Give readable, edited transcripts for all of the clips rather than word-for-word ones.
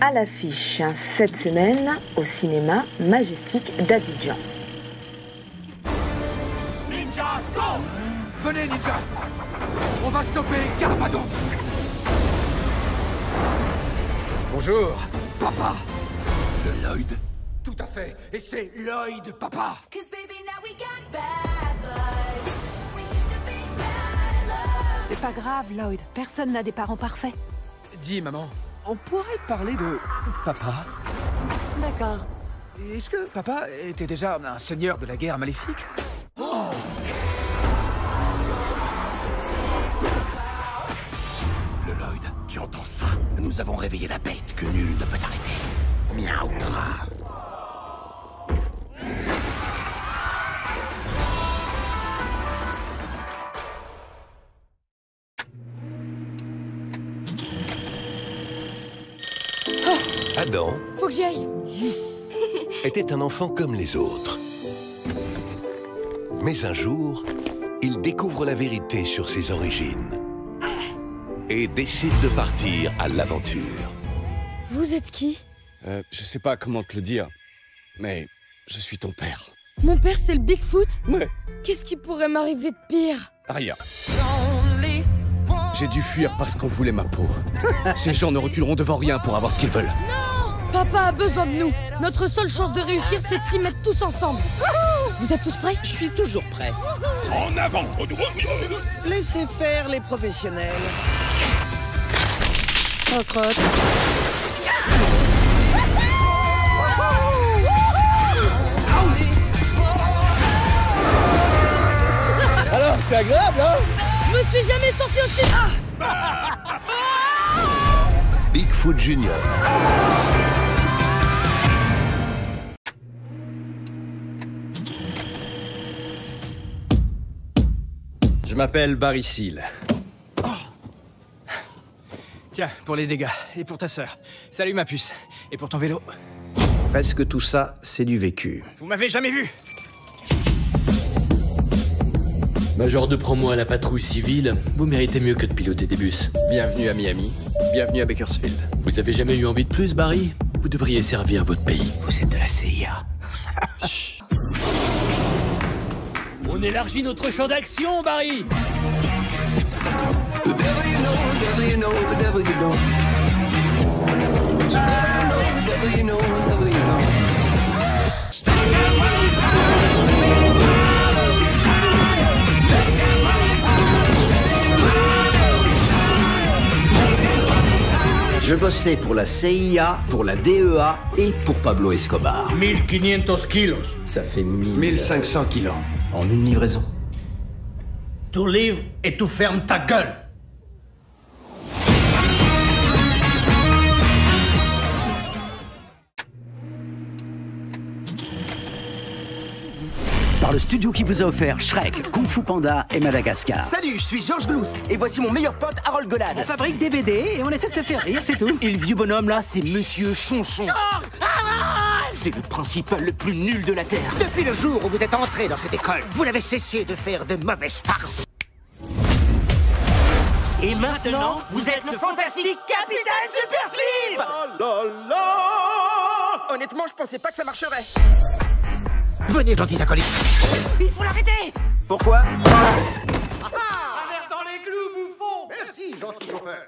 À l'affiche, cette semaine, au cinéma Majestic d'Abidjan. Ninja, go! Venez, Ninja! On va stopper Garbadon! Bonjour, papa! Le Lloyd? Tout à fait, et c'est Lloyd, papa! C'est pas grave, Lloyd. Personne n'a des parents parfaits. Dis, maman, on pourrait parler de papa? D'accord. Est-ce que papa était déjà un seigneur de la guerre maléfique? Oh! Le Lloyd, tu entends ça? Nous avons réveillé la bête que nul ne peut arrêter. Miautra. Adam Faut que j'y aille. était un enfant comme les autres. Mais un jour, il découvre la vérité sur ses origines et décide de partir à l'aventure. Vous êtes qui? Je sais pas comment te le dire, mais je suis ton père. Mon père, c'est le Bigfoot? Ouais. Qu'est-ce qui pourrait m'arriver de pire? Rien. J'ai dû fuir parce qu'on voulait ma peau. Ces gens ne reculeront devant rien pour avoir ce qu'ils veulent. Papa a besoin de nous. Notre seule chance de réussir, c'est de s'y mettre tous ensemble. Vous êtes tous prêts? Je suis toujours prêt. En avant! Laissez faire les professionnels. Oh, crotte. Alors, c'est agréable, hein? Je me suis jamais sorti aussi... Bigfoot Junior. Je m'appelle Barry Seal. Tiens, pour les dégâts, et pour ta sœur. Salut ma puce, et pour ton vélo. Presque tout ça, c'est du vécu. Vous m'avez jamais vu! Major de promo à la patrouille civile, vous méritez mieux que de piloter des bus. Bienvenue à Miami, bienvenue à Bakersfield. Vous avez jamais eu envie de plus, Barry? Vous devriez servir votre pays. Vous êtes de la CIA. On élargit notre champ d'action, Barry! Je bossais pour la CIA, pour la DEA et pour Pablo Escobar. 1500 kilos. Ça fait 1500 kilos. en une livraison. Tu livres et tu fermes ta gueule. Par le studio qui vous a offert Shrek, Kung Fu Panda et Madagascar. Salut, je suis Georges Glous et voici mon meilleur pote Harold Golan. On fabrique des BD et on essaie de se faire rire, c'est tout. Et le vieux bonhomme là, c'est Monsieur Chonchon. C'est le principal le plus nul de la Terre. Depuis le jour où vous êtes entré dans cette école, vous n'avez cessé de faire de mauvaises farces. Et maintenant, vous êtes le fantastique Capitaine Super Slip. Honnêtement, je pensais pas que ça marcherait. Venez, gentil acolyte. Il faut l'arrêter. Pourquoi? Traverse dans les clous, bouffon! Merci, gentil chauffeur.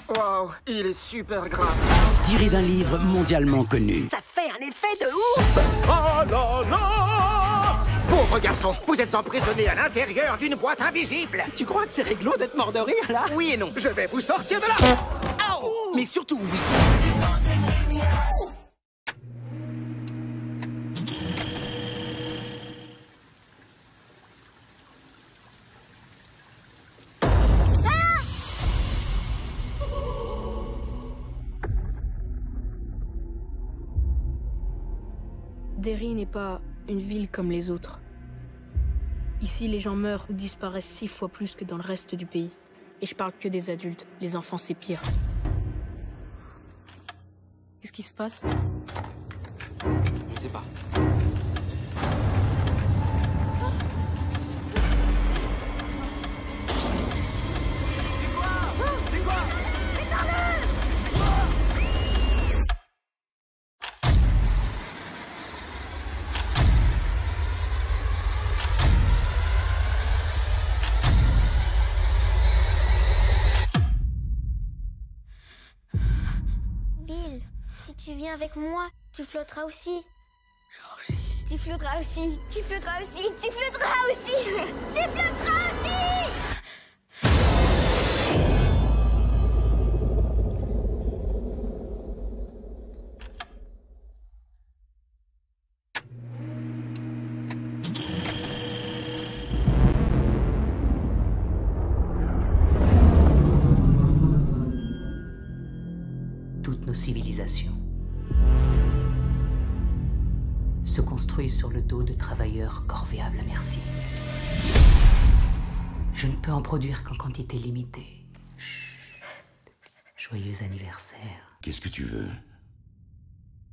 Wow, il est super grave. Tiré d'un livre mondialement connu. Ça fait un effet de ouf. Oh là là! Pauvre garçon, vous êtes emprisonné à l'intérieur d'une boîte invisible. Tu crois que c'est réglo d'être mort de rire, là? Oui et non, je vais vous sortir de là. Mais surtout, oui. Derry n'est pas une ville comme les autres. Ici, les gens meurent ou disparaissent 6 fois plus que dans le reste du pays. Et je parle que des adultes. Les enfants, c'est pire. Qu'est-ce qui se passe? Je sais pas. tu viens avec moi, tu flotteras aussi. Tu flotteras aussi, tu flotteras aussi, tu flotteras aussi, tu flotteras aussi. Toutes nos civilisations se construisent sur le dos de travailleurs corvéables à merci. Je ne peux en produire qu'en quantité limitée. Chut. Joyeux anniversaire. Qu'est-ce que tu veux?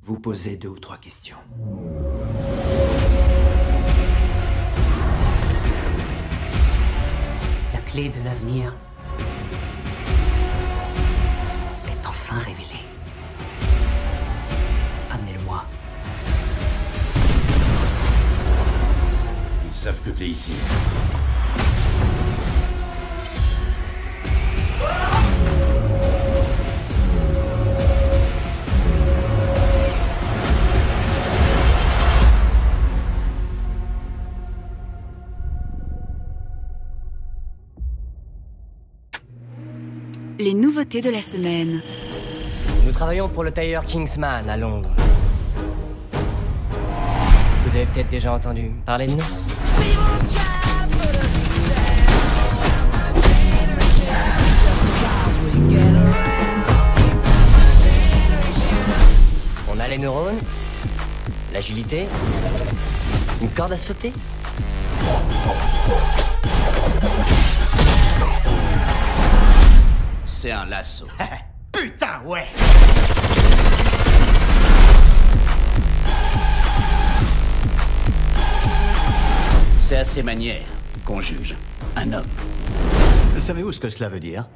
Vous posez 2 ou 3 questions. La clé de l'avenir est enfin révélée. Amenez-le-moi. Ils savent que t'es ici. Les nouveautés de la semaine. Nous travaillons pour le tailleur Kingsman à Londres. Vous avez peut-être déjà entendu parler de nous? On a les neurones, l'agilité, une corde à sauter. C'est un lasso. Putain, ouais. C'est à ses manières qu'on juge un homme. Savez-vous ce que cela veut dire?